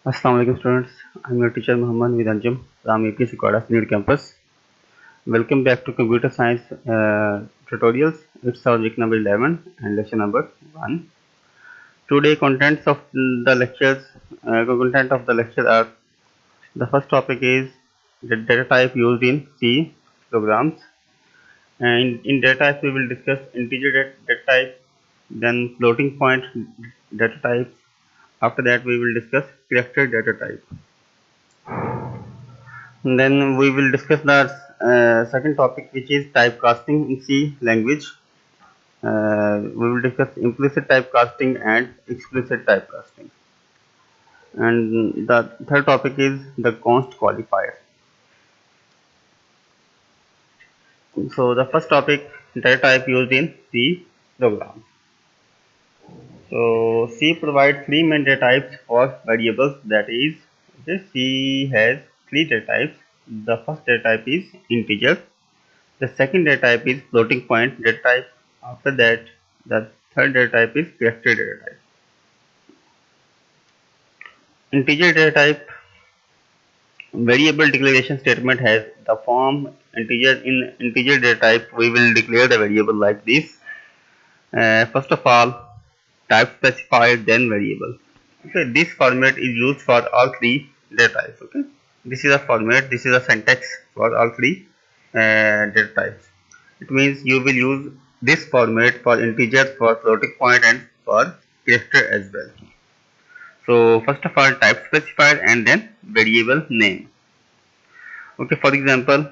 Assalamu alaikum students, I am your teacher Muhammad Vidanjam from APS Quadas Need Campus. Welcome back to Computer Science tutorials. It's our week number 11 and lecture number 1. Today content of the lecture are, the first topic is the data type used in C programs, and in data type we will discuss integer data type, then floating point data type. After that we will discuss character data type. And then we will discuss the second topic, which is typecasting in C language. We will discuss implicit typecasting and explicit typecasting. And the third topic is the Const Qualifier. So the first topic, data type used in C programs. So C provides three main data types for variables. That is, okay, C has three data types. The first data type is integer. The second data type is floating point data type. After that, the third data type is character data type. Integer data type variable declaration statement has the form integer. In integer data type, we will declare the variable like this. First of all, type specifier, then variable. Okay, this format is used for all three data types. Okay, this is a format. This is a syntax for all three data types. It means you will use this format for integer, for floating point, and for character as well. So first of all, type specifier and then variable name. Okay, for example,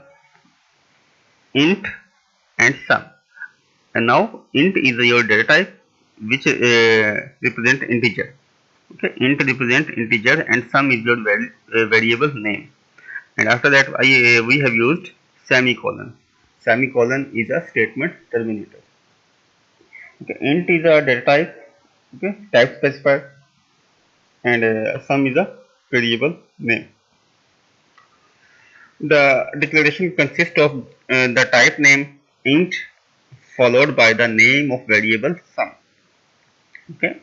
int and sum. And now int is your data type which represent integer. Okay, int represent integer and sum is your variable name. And after that, we have used semicolon. Semicolon is a statement terminator. Okay, int is a data type. Okay, type specifier, and sum is a variable name. The declaration consists of the type name int followed by the name of variable sum. Okay,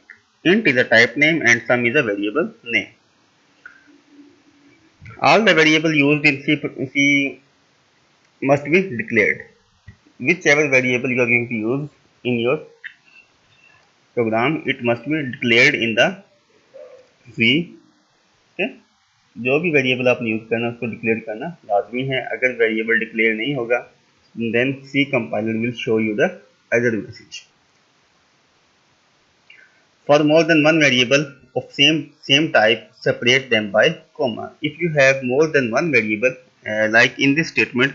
int is a type name and sum is a variable name. All the variable used in C must be declared. Whichever variable you are going to use in your program, it must be declared in the C. Okay, जो भी variable आपने use करना उसको declare करना लाजमी है. अगर variable declare नहीं होगा, then C compiler will show you the error message. For more than one variable of same type, separate them by comma. If you have more than one variable, like in this statement,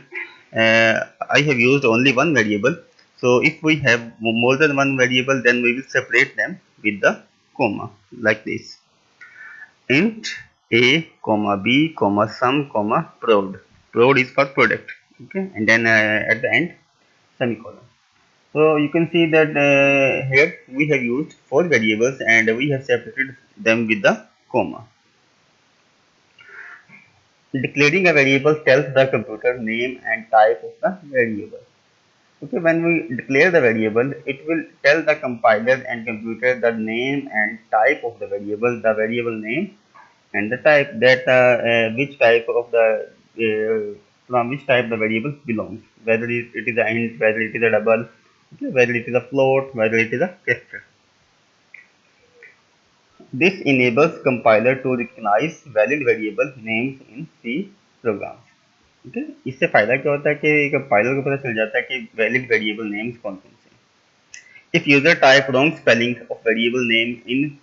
I have used only one variable. So if we have more than one variable, then we will separate them with the comma like this. Int a comma b comma sum comma prod. Prod is for product. Okay, and then at the end semicolon. So you can see that here we have used four variables and we have separated them with the comma. Declaring a variable tells the computer name and type of the variable. Okay, when we declare the variable, it will tell the compiler and computer the name and type of the variable name and the type, that which type of the from which type the variable belongs, whether it is an int, whether it is a double, okay, whether it is a float, whether it is a character. This enables compiler to recognize valid variable names in C programs. Okay, इससे फायदा क्या होता है कि compiler को पता चल जाता है कि वैलिड वेरिएबल नेम्स कौन कौन से हैं. If user type wrong spelling of variable name in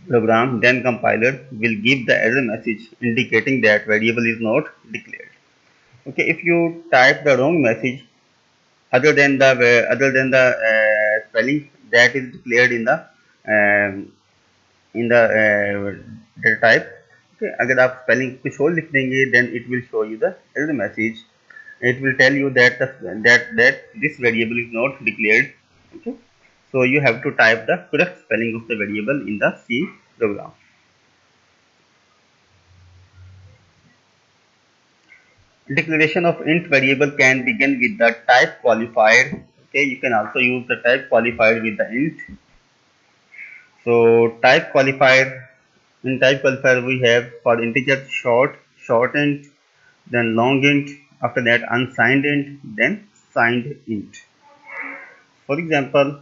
program, then compiler will give the error message indicating that variable is not declared. Okay, if you type the wrong message other than the spelling that is declared in the data type. Okay, अगर आप spelling कुछ और लिख देंगे, then it will show you the error message. It will tell you that this variable is not declared. Okay, so you have to type the correct spelling of the variable in the C program. Declaration of int variable can begin with the type qualifier. Okay, you can also use the type qualifier with the int. So type qualifier in type qualifier we have for integer short int, then long int, after that unsigned int, then signed int. For example,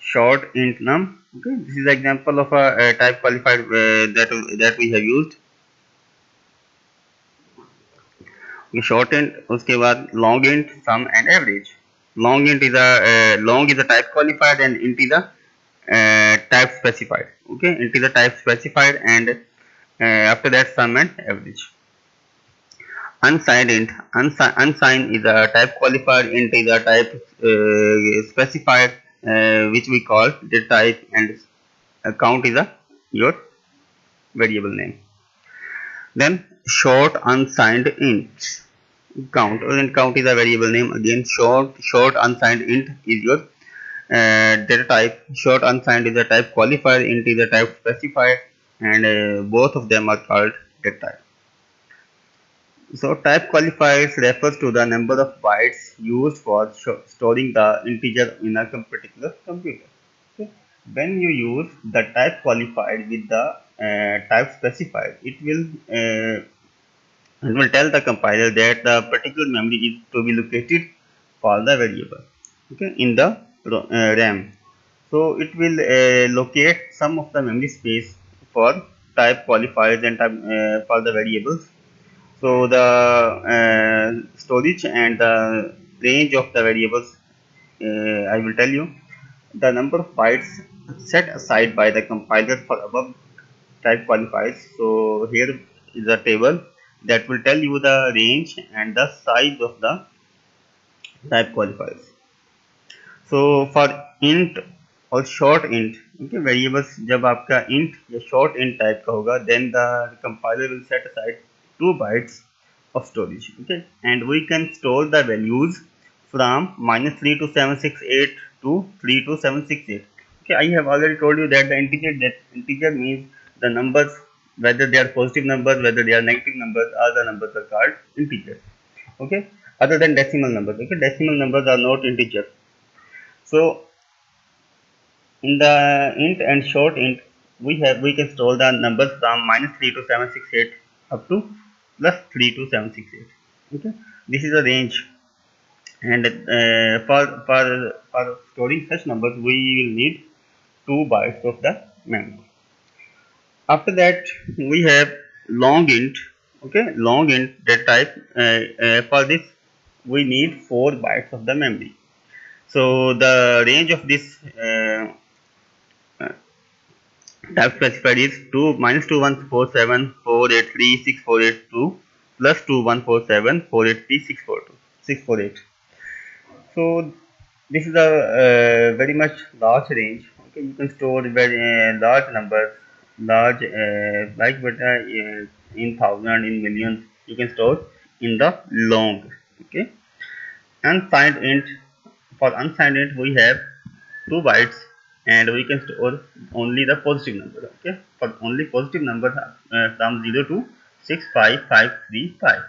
short int num. Okay, this is the example of a type qualifier that we have used. Okay, short int, उसके बाद long int, sum and average. Long is a type qualifier and int is a type specified. Okay, int is a type specified and after that sum and average. Unsigned int, unsigned is a type qualifier, int is a type specified, which we call the type, and count is a your variable name. Then short unsigned int, count, and count is a variable name again. Short unsigned int is your data type. Short unsigned is a type qualifier, int is a type specified, and both of them are called data type. So type qualifiers refers to the number of bytes used for storing the integer in a particular computer. Okay. When you use the type qualified with the type specified, it will tell the compiler that the particular memory is to be located for the variable, okay, in the RAM. So it will locate some of the memory space for type qualifiers and type, for the variables. So the storage and the range of the variables, I will tell you the number of bytes set aside by the compiler for above type qualifiers. So here is a table that will tell you the range and the size of the type qualifiers. So for int और short int, okay, variables जब आपका int या short int type का होगा, then the compiler will set aside 2 bytes of storage, okay, and we can store the values from -3 to 768 to 3 to 768. Okay, I have already told you that the integer means the numbers, whether they are positive numbers, whether they are negative numbers, all the numbers are called integers. Okay, other than decimal numbers. Okay, decimal numbers are not integer. So in the int and short int, we can store the numbers from -3 to 768 up to +3 to 768. Okay, this is a range, and for storing such numbers we will need 2 bytes of the memory. After that we have long int. Okay, long int data type. For this we need 4 bytes of the memory. So the range of this type specified is 2 -21474836482 plus 2147483642648. So this is a very much large range. Okay, you can store very large numbers, large in thousand, in millions. You can store in the long. Okay, unsigned int. For unsigned int we have 2 bytes, and we can store only the positive number. Okay, for only positive number from 0 to 65535.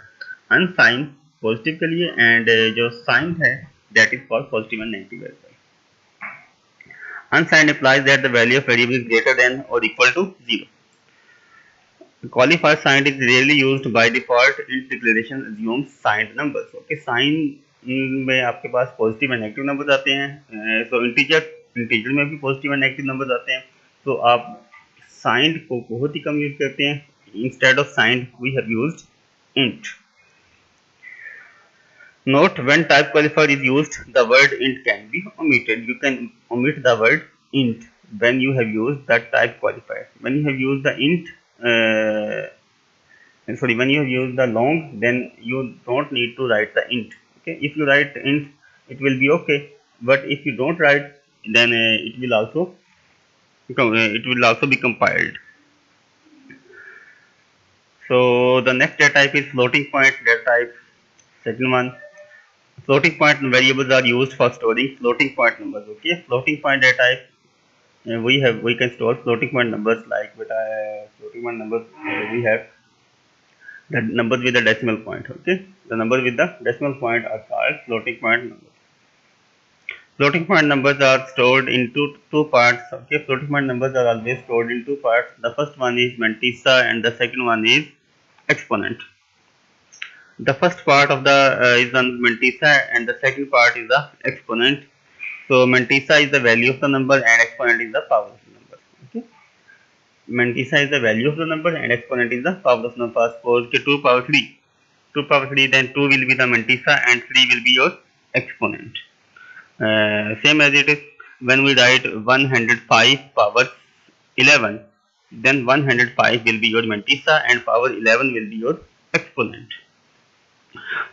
unsigned positive के लिए, and जो signed है that is for positive and negative as well. Unsigned implies that the value of variable is greater than or equal to 0. Qualifier signed is rarely used by default. Int declaration assumes signed numbers. Okay, sign में आपके पास positive and negative numbers आते हैं. सो integer में भी positive and negative numbers आते हैं. तो आप साइंड को बहुत ही कम यूज करते हैं. Instead of signed we have used int. Note, when type qualifier is used, the word int can be omitted. You can omit the word int when you have used the type qualifier. When you have used the when you have used the long, then you don't need to write the int. Okay, if you write int, it will be okay, but if you don't write, then it will also be compiled. So the next data type is floating point data type. Second one, floating point variables are used for storing floating point numbers. Okay, floating point data type, we can store floating point numbers like floating point numbers. We have the numbers with the decimal point. Okay, the numbers with the decimal point are called floating point numbers. Floating point numbers are stored into two parts. Okay, floating point numbers are always stored in two parts. The first one is mantissa and the second one is exponent. The first part of the is the mantissa and the second part is the exponent. So mantissa is the value of the number and exponent is the power of the number. Okay, mantissa is the value of the number and exponent is the power of the number. Suppose okay, 2 power 3, 2 power 3, then 2 will be the mantissa and 3 will be your exponent. Same as it is when we write 105 power 11, then 105 will be your mantissa and power 11 will be your exponent.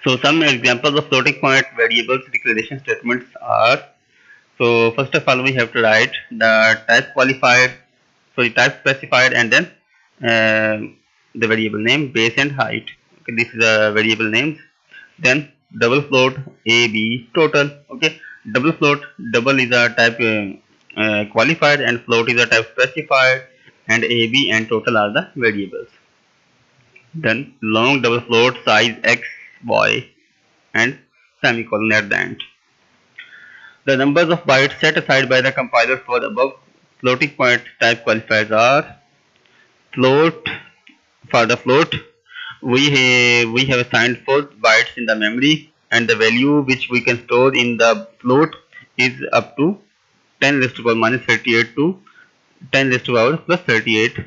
So some examples of floating point variables declaration statements are, so first of all we have to write the type qualifier, sorry, type specifier, and then the variable name, base and height. Okay, this is the variable names. Then double float a b total. Okay, double float, double is a type qualifier and float is a type specifier, and a b and total are the variables. Then long double float size x y and semicolon at the end. The numbers of bytes set aside by the compiler for the above floating point type qualifiers are float. For the float, we have assigned 4 bytes in the memory, and the value which we can store in the float is up to 10 raised to power minus 38 to 10 raised to power plus 38.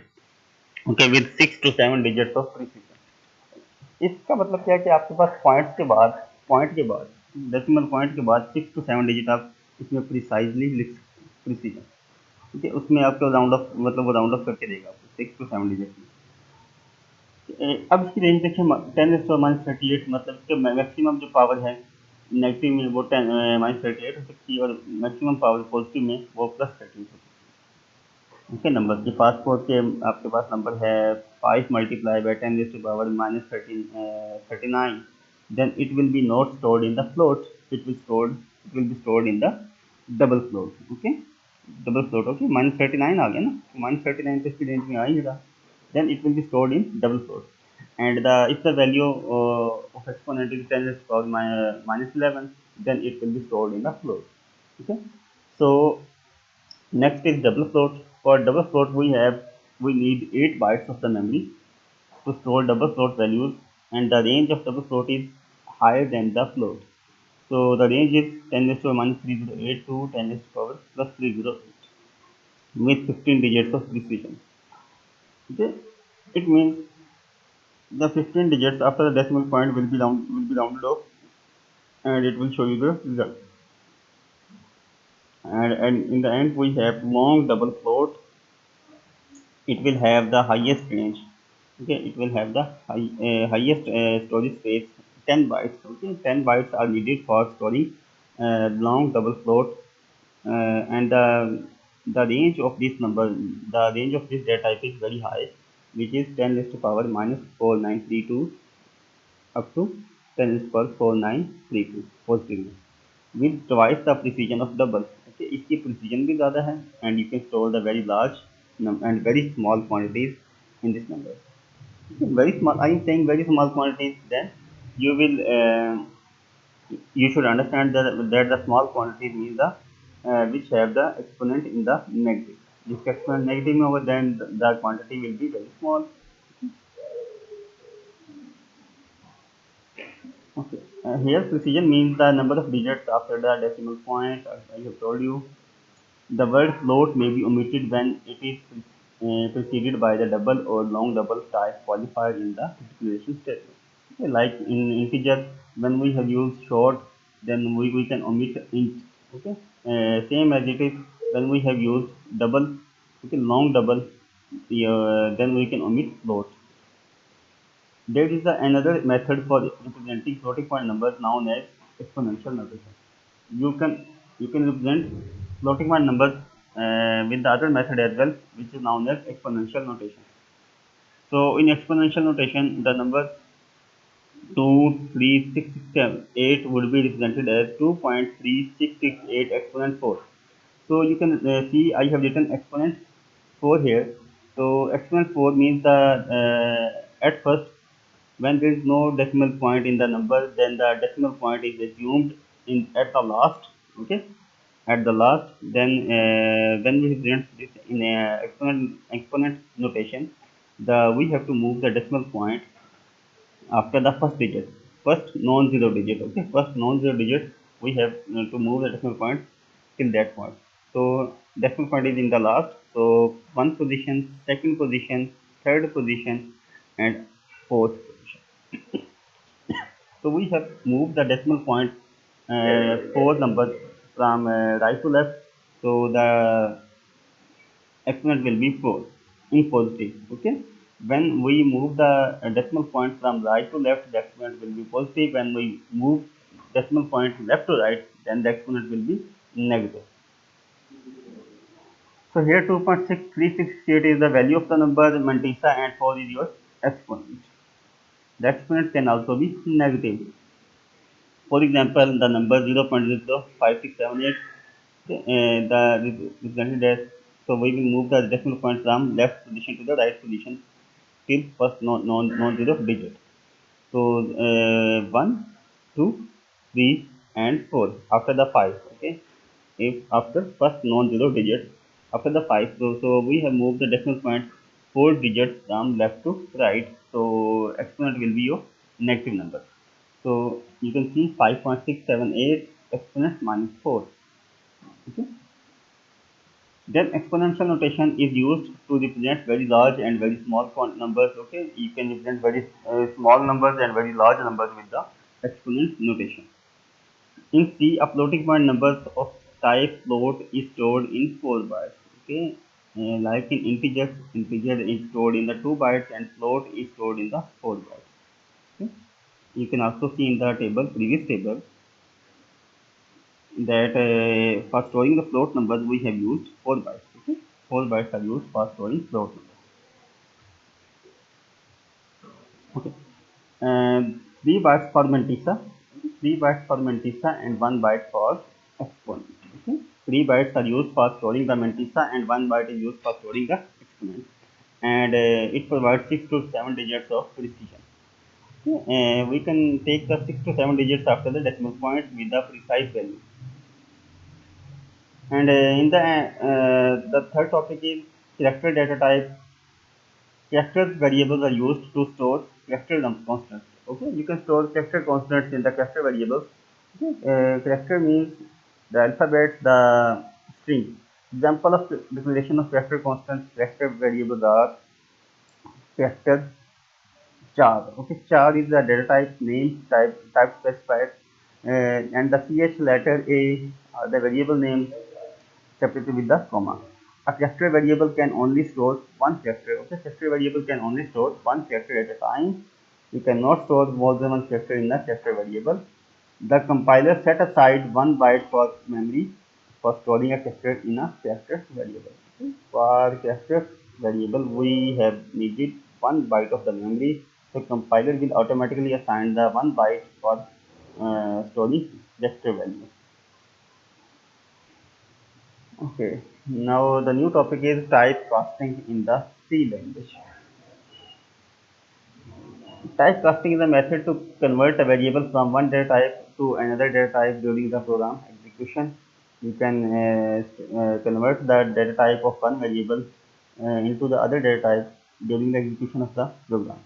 Okay, with 6 to 7 digits of precision. इसका मतलब क्या है कि आपके पास point के बाद decimal point के बाद 6 to 7 डिजिट आप इसमें प्रिसाइजली लिख प्रिसीजन, ठीक है, उसमें आपको राउंड ऑफ मतलब वो राउंड ऑफ करके देगा आपको 6 to 7 डिजिट में। अब इसकी रेंज देखिए 10 raised to power minus 38, मतलब इसके मैक्सिमम जो पावर है नेगेटिव में वो 10 minus 38 हो सकती है और मैक्सिमम पावर पॉजिटिव में वो प्लस 13 हो सकती है। ओके, नंबर के पास पहुँच के आपके पास नंबर है 5 multiplied by 10 raised to power minus 39, then it will be not stored in the float, it will be stored in the double float. Okay, double float. Okay, minus 39 आ गया ना, minus 39 तो इसकी range में आ ही रहा, then it will be stored in double float. And if the value of exponent is 10 raised to power minus 11, then it will be stored in the float. Okay, so next is double float. For double float we need 8 bytes of the memory to store double float values, and the range of double float is higher than the float. So the range is 10 raised to power minus 308 to 10 raised to power plus 308 with 15 digits of precision. Okay, it means the 15 digits after the decimal point will be rounded off, and it will show you the result. And in the end we have long double float. It will have the highest range. Okay, it will have the highest storage space, 10 bytes. Okay, 10 bytes are needed for storing long double float, and the range of this number, the range of this data type is very high, which is 10 raised to power minus 4932 up to 10 raised to power 4932 positively with twice the precision of double. Okay, इसकी precision भी ज़्यादा है, and you can store the very large and very small quantities in this number. Okay, very small, I am saying very small quantities, then you will you should understand that the small quantities means the which have the exponent in the negative. If exponent negative में होगा, then the quantity will be very small. Okay, here precision means the number of digits after the decimal point. I have told you. The word float may be omitted when it is preceded by the double or long double type qualifier in the declaration statement. Okay, like in integer, when we have used short, then we can omit int. Okay, same as it is when we have used double, okay, long double, then we can omit float. There is another method for representing floating point numbers known as exponential notation. You can represent floating point numbers with the other method as well, which is known as exponential notation. So in exponential notation, the numbers 2, 3, 6, 7, 8 would be represented as 2.3668 exponent 4. So you can see I have written exponent 4 here. So exponent 4 means the at first, when there is no decimal point in the number, then the decimal point is assumed in at the last. Okay, at the last. Then when we present this in a exponent notation, we have to move the decimal point after the first digit, first non-zero digit. Okay, first non-zero digit we have to move the decimal point till that point. So decimal point is in the last. So one position, second position, third position, and fourth position. So we have moved the decimal point four numbers from right to left. So the exponent will be 4 in positive. Okay. When we move the decimal point from right to left, the exponent will be positive. When we move decimal point left to right, then the exponent will be negative. So here 2.6368 is the value of the number mantissa, and 4 is your exponent. The exponent can also be negative. For example, the number 0.05678, the represented as, so we will move the decimal point from left position to the right position till first non-zero digit. So 1, 2, 3, and 4 after the 5. Okay, if after first non-zero digit after the 5, so we have moved the decimal point 4 digits from left to right. So exponent will be your negative number. So you can see 5.678 exponent minus 4. Okay. Then exponential notation is used to represent very large and very small numbers. Okay, you can represent very small numbers and very large numbers with the exponent notation. In C, a floating point number of type float is stored in 4 bytes. Okay, like in integer is stored in the 2 bytes and float is stored in the 4 bytes. Okay. You can also see in the previous table, that for storing the float numbers we have used 4 bytes. Okay, 4 bytes are used for storing float numbers. Okay, and 3 bytes for mantissa, 3 bytes for mantissa, and 1 byte for exponent. Okay, 3 bytes are used for storing the mantissa and 1 byte is used for storing the exponent, and it provides 6 to 7 digits of precision. Okay, we can take the 6 to 7 digits after the decimal point with the precise value. And in the third topic is character data type. Character variables are used to store character constants. Okay, you can store character constants in the character variables. Okay. Character means the alphabet, the string. Example of declaration of character constants, character variables are character char. Okay, char is the data type, name type specified, and the ch letter a are the variable name separated with the comma. A character variable can only store one character. Okay, character variable can only store one character at a time. You cannot store more than one character in a character variable. The compiler set aside 1 byte for memory for storing a character in a character variable. Okay. For character variable, we have needed 1 byte of the memory. So compiler will automatically assign the 1 byte for storing character value. Okay, now the new topic is typecasting in the C language. Typecasting is a method to convert a variable from one data type to another data type during the program execution. You can convert the data type of one variable into the other data type during the execution of the program.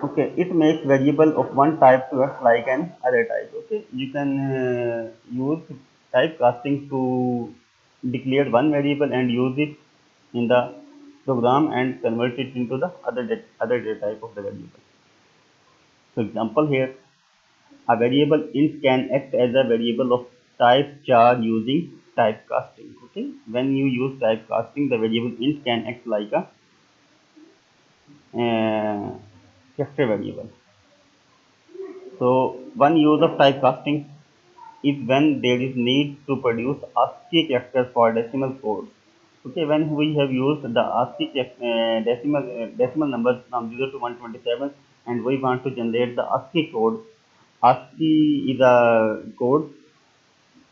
Okay, it makes variable of one type to act like an other type. Okay, you can use typecasting to declare one variable and use it in the program and convert it into the other data type of the variable. So example here, a variable int can act as a variable of type char using typecasting. Okay, when you use typecasting, the variable int can act like a character variable. So one use of typecasting is when there is need to produce ASCII characters for decimal codes. Okay, when we have used the ASCII decimal numbers from 0 to 127, and we want to generate the ASCII code. ASCII is a code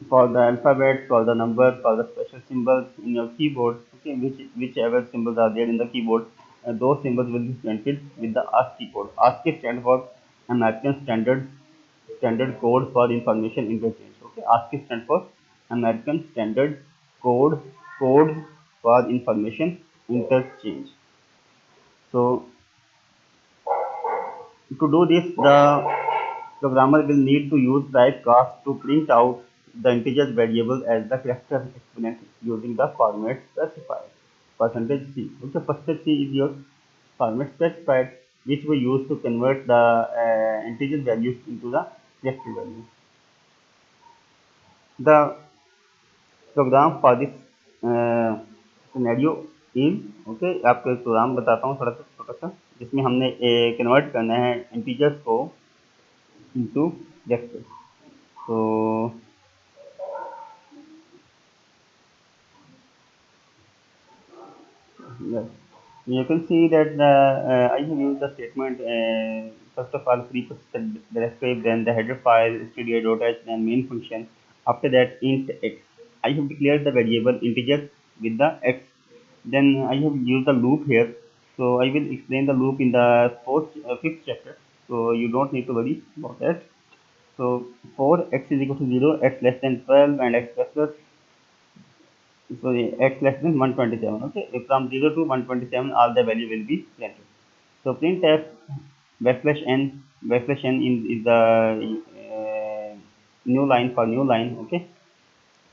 for the alphabet, for the numbers, for the special symbols in your keyboard. Okay, whichever symbols are there in the keyboard, those symbols will be printed with the ASCII code. ASCII stands for American Standard Code for Information Interchange. Okay, ASCII stands for American Standard Code Codes for Information Interchange. So to do this, the programmer will need to use typecast to print out the integer variable as the character exponent using the format specified. %C. Okay, %C is your format specified, which we use to convert the integer values into the character value. The program for this scenario is okay, आपको एक programme बताता हूँ थोड़ा सा छोटा सा, जिसमें हमने कन्वर्ट करना है इंटीजर्स को into vector. So yes, you can see that I have used the statement first of all preprocessor directive, then the header file stdio.h, then main function. After that int x. I have declared the variable integer with the x. Then I have used the loop here. So I will explain the loop in the fifth chapter. So you don't need to worry about that. So for x is equal to 0, x less than 12, and x plus so x less than 127. Okay, from 0 to 127 all the value will be printed. So printf \n is the new line for new line. Okay,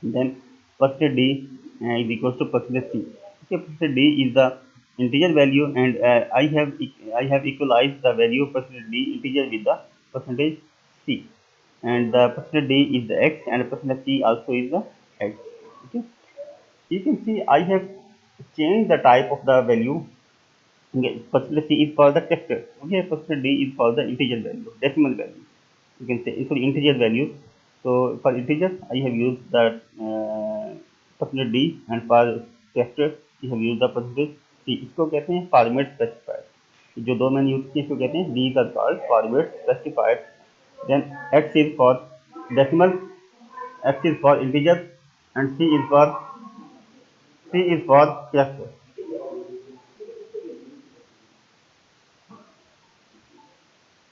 then %d is equals to %c. Okay, %d is the integer value, and I have equalized the value of %d integer with the %c, and the %d is the x and %c also is the x. Okay, you can see I have changed the type of the value. Okay, %c is for the character. Okay, %d is for the integer value, decimal value. You can say it's for integer value. So for integer I have used the %d, and for character I have used the %c. इसको कहते हैं format specified. जो दो मैंने use किए इसको कहते हैं these are called format specified. Then x is for decimal, x is for integer, and C is for character.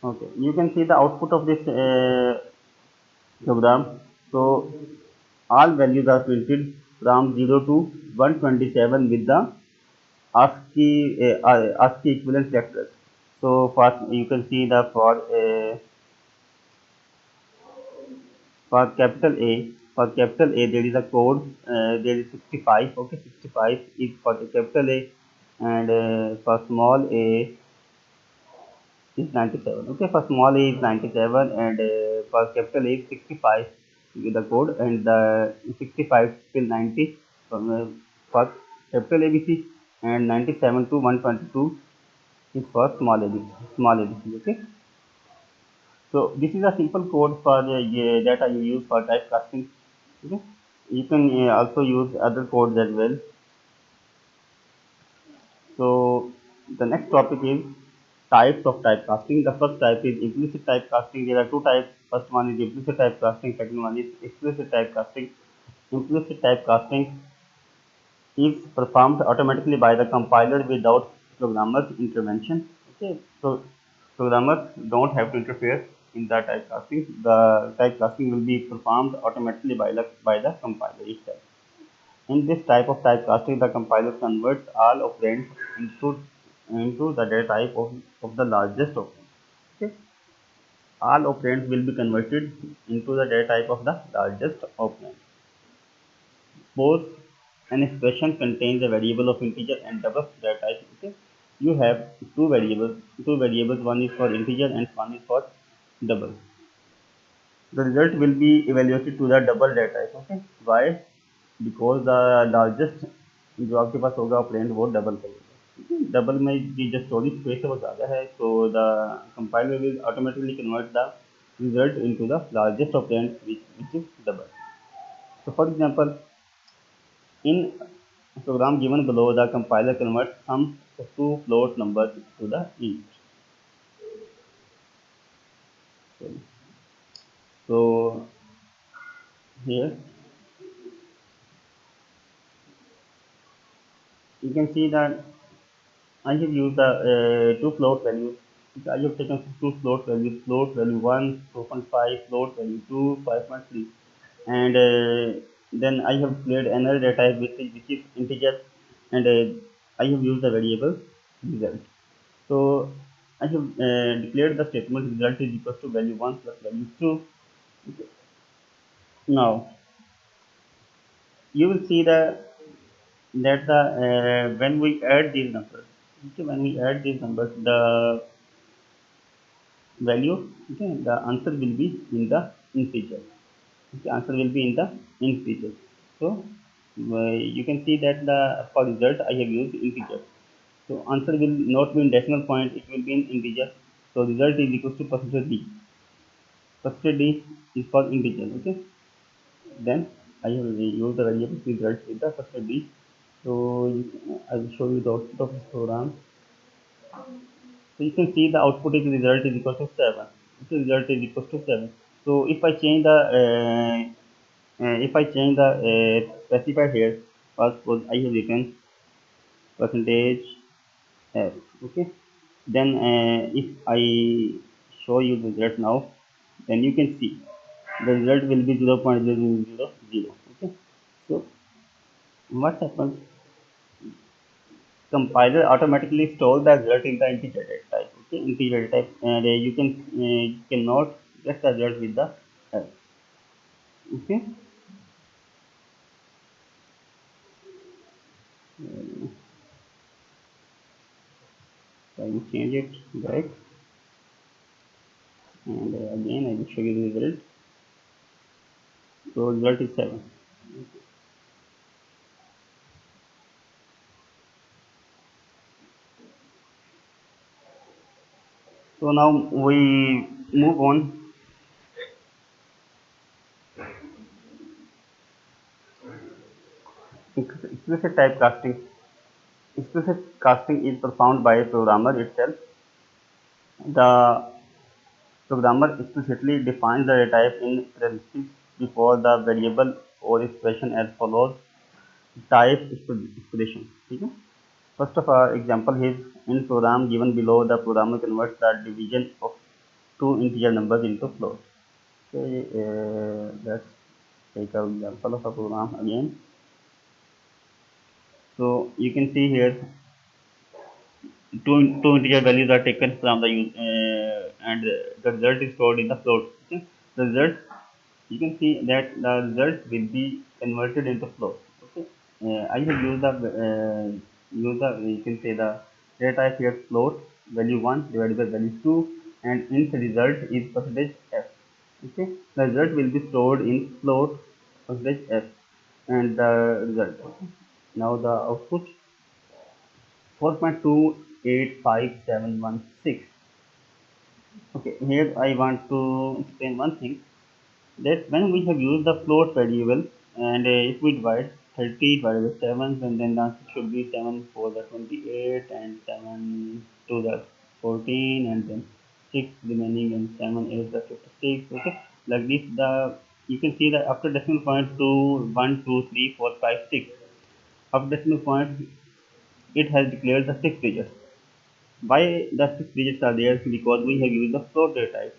Okay, you can see the output of this program. So all values are printed from 0 to 127 with the ASCII equivalent characters. So for you can see the for capital A there is a code, there is 65. Okay, 65 is for the capital A, and for small a is 97. Okay, for small a is 97, and for capital A is 65 with the code, and the 65 till 90 for capital ABC, and 97 to 122 is for small ABC. Okay, so this is a simple code for that I use for typecasting. Okay, you can also use other codes as well. So the next topic is types of typecasting. The first type is implicit typecasting. There are two types. First one is implicit typecasting. Second one is explicit typecasting. Implicit typecasting is performed automatically by the compiler without programmer's intervention. Okay, so programmers don't have to interfere in the typecasting. The typecasting will be performed automatically by the compiler itself. In this type of typecasting, the compiler converts all operands into the data type of the largest operand. Okay. All operands will be converted into the data type of the largest operand. Suppose an expression contains a variable of integer and double data type. Okay. You have two variables, one is for integer and one is for double. The result will be evaluated to the double data type. Okay. Why? Because the largest जो आपके पास होगा operand वो double करेगा. Double में जो storage space है वो ज़्यादा है, so the compiler will automatically convert the result into the largest operand which is double. So for example, in program given below, the compiler converts some two float numbers to the int. So here you can see that I have used the two float values. I have taken two float values, float value 1, 4.5, float value 2, 5.3. and then I have declared another data type which is integer, and I have used the variable result. So I have declared the statement result is equal to value 1 plus value 2. Okay. Now you will see that the when we add these numbers, okay, when we add these numbers, the value, okay, the answer will be in the integer. Okay, answer will be in the integer. So you can see that the for result I have used integer. So answer will not be in decimal point, it will be in integer. So result is equal to percentage d. Percentage d is for integer. Okay. Then I have used the variable result with the percentage d. So I will show you the output of this program. So you can see the output is result is equal to 7. So result is equal to 7. So if I change the specifier here, first suppose I have written percentage f. Okay. Then if I show you the result now, then you can see the result will be 0.0000. Okay. So what happens? Compiler automatically stores the result in the integer data type. Okay, integer data type, and you cannot get the result with the f. Okay, so I will change it back, and again I will show you the result. So result is 7. So now we move on. Explicit typecasting. Explicit casting is performed by a programmer itself. The programmer explicitly defines the data type in parentheses before the variable or expression as follows. Type expression. Okay? First of all, example is in program given below, the programmer converts the division of two integer numbers into float. Okay, let's take an example of a program again. So you can see here two integer values are taken from the and the result is stored in the float. Okay? The result, you can see that the result will be converted into float. Okay, I have used the you can say the data type here float value 1 divided by value 2, and int result is percentage f. Okay, the result will be stored in float percentage f and the result. Okay? Now the output 4.285716. Okay, here I want to explain one thing, that when we have used the float variable, and if we divide 30 divided by 7, and then the answer should be 7 for the 28, and 7 to the 14, and then 6 remaining, and 7 is the 56. Okay, like this, the you can see that after decimal point 2 1 2 3 4 5 6, after decimal point it has declared the 6 digits. Why the 6 digits are there? Because we have used the float data type.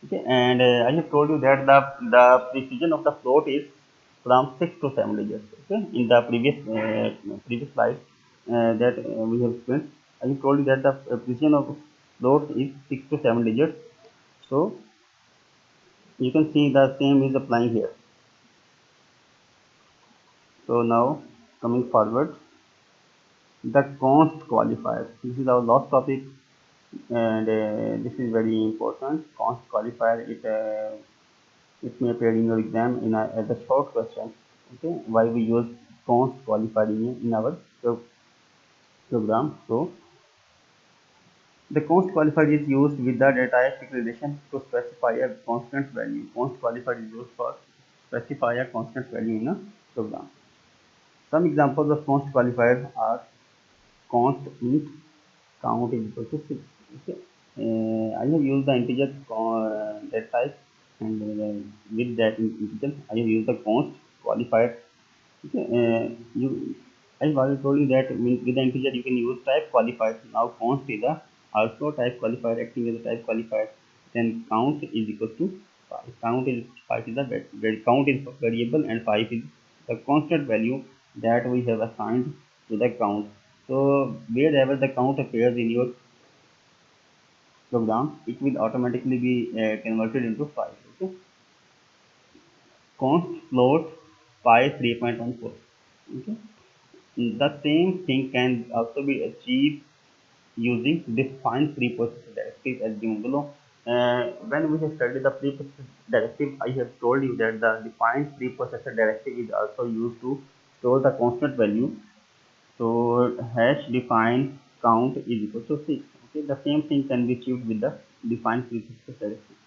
Okay, and I have told you that the precision of the float is from 6 to 7 digits. Okay, in the previous slide that we have spent, I have told you that the precision of float is 6 to 7 digits. So you can see the same is applying here. So now coming forward, the const qualifier. This is our last topic, and this is very important. Const qualifier, it may appear in your exam as a short question. Okay, why we use const qualifier in our program. So the const qualifier is used with the data type declaration to specify a constant value. Const qualifier is used for specify a constant value in a program. Some examples of const qualifiers are const int count is equal to 6. Okay. I have used the integer data type, and with that integer I have used the const qualifier. Okay. I have already told you that with the integer you can use type qualifier. Now const is also type qualifier, acting as a type qualifier. Then count is equal to 5. Count is variable, and 5 is the constant value that we have assigned to the count. So wherever the count appears in your program, it will automatically be converted into 5. Okay. Const float pi 3.14. Okay. The same thing can also be achieved using defined preprocessor directive as given below. When we have studied the preprocessor directive, I have told you that the defined preprocessor directive is also used to store the constant value. So hash define count is equal to 6. Okay, the same thing can be achieved with the defined preprocessor directive.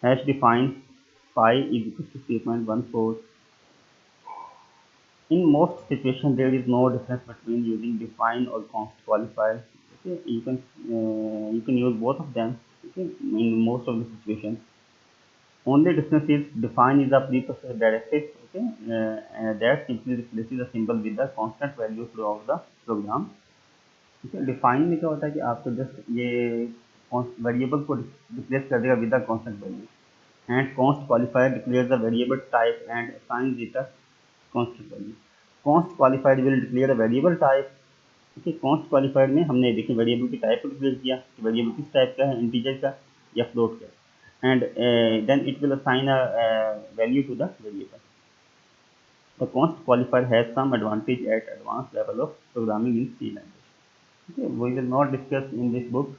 Hash define pi is equal to 3.14. In most situations, there is no difference between using define or const qualifier. Okay, you can use both of them. Okay, in most of the situations. Only difference is define is a preprocessor directive. Okay, that simply replaces the symbol with the constant value throughout the program. Okay, define में क्या होता है कि आपको just ये variable को replace कर देगा with the constant value. And const qualifier declares the variable type and assigns it a constant value. Const qualified will declare a variable type. Okay, const qualified में हमने देखिए वेरिएबल की type को declare किया कि variable किस type का है, इंटीजर का या फ्लोट का, and then it will assign a value to the variable. The const qualifier has some advantage at advanced level of programming in C language. Okay, we will not discuss in this book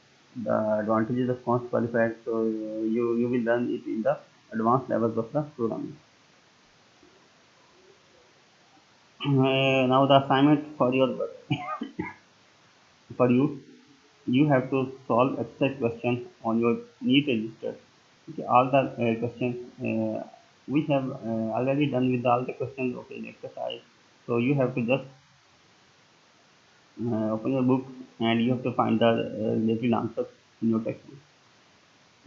the advantages of const qualifier, so you will learn it in the advanced levels of the programming. Now the assignment for your for you have to solve exercise questions on your neat register. Okay, all the questions we have already done with all the questions of an exercise. So you have to just open your book and you have to find the related answers in your textbook.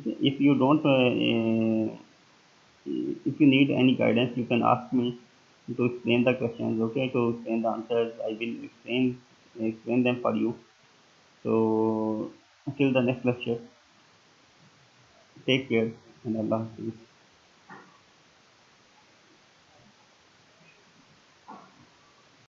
Okay, if you don't if you need any guidance, you can ask me to explain the questions. Okay, to explain the answers, I will explain them for you. So until the next lecture, take care and Allah Hafiz.